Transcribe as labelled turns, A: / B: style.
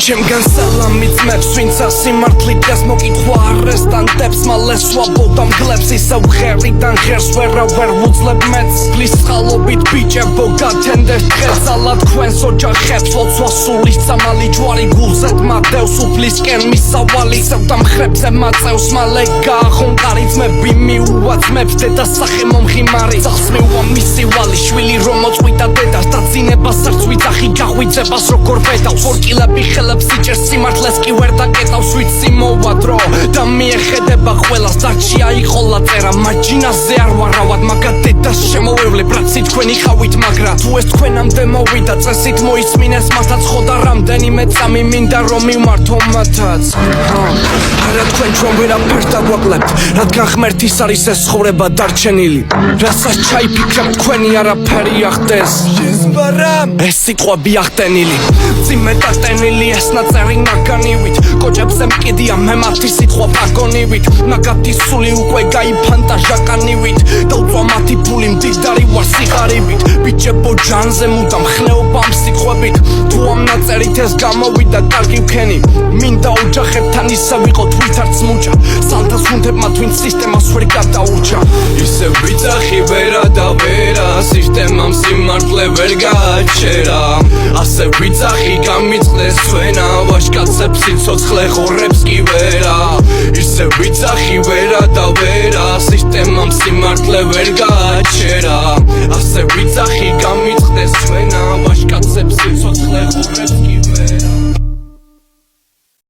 A: ჩემგან სალამი ძმებს, ვინც ასიმართლით დგას მოკითხვა არესტანტებს მალე სვაბობდა მგლებს ისევ ღერიდან ღერს ვერავერ ვუძლებ მეც გლის წყალობით ბიჭებო გათენდეთ დღეს ალა თქვენს ოჯახებს ლოცვა სულის წამალი ჯვარი გულზეთ მადევს უფლისკენ მისავალი სევდა მხრებზე მაწევს მალე გააღონყარი ძმები მიუვაწმებს დედას სახე მომღიმარი ძახს მიუვა მისივალი შვილი რომ მოწყვიტა დედას დაწინებას არც ვიძახი გაღვიძებას როგორ ბედავს ორკილები ხელებს იჭერს სიმართლეს კი ვერ დაკეტავს ვიცი მოვა დრო და მიეხედება ყველას დარჩი აიყოლა წერა მაჯინაზე არ ვარავად მაგა დედას შემოვევლებ რაცი თქვენი ხავით მაგრა თუ ეს თქვენამდე მოვიდა წესით მოისმინეს მათაც ხოდა რამდენიმე წამი მინდა რომ მივმართო მათაც არა თქვენ ჩვენ ვერაფერს დაგვაკლებთ რადგან ღმერთის არის ეს ცხოვრება დარჩენილი რასაც ჩაიფიქრებ თქვენი არაფერი ახდეს ეს სიტყვები ახტენილი წიმე დატენილი ეს ნაწერი ნაგანივით კოჭებზე მკიდია მე მათი სიტყვა პაგონივით ნაგათი სული უკვე გაიფანტა ჟაკანივით დაუწვა მათი ფული მდიდარი ვარ სიღარიბით ბიჭებო ჯანზე მუდამ ხნეობა ამ სიტყვებით თუ ამ ნაწერით ეს გამოვიდა კარგი ვქენი მინდა ოჯახებთან ისე ვიყოთ ვით არც მუჭა სალთას ვუნდებმა twin სისტემას ვერ გადაურჩა ისე ვიძახი ვერა და ვერა სისტემამ სიმართლე ვერ გააჩერა ასე ვიძახი გამიწყდეს ჩვენა ვაშკაცებს სიცოცხლე ხორებს კი ვერა ისე ვიძახი ვერა და ვერა სისტემამ სიმართლე ვერ გააჩერა ასე ვიძახი გამიწყდეს ჩვენა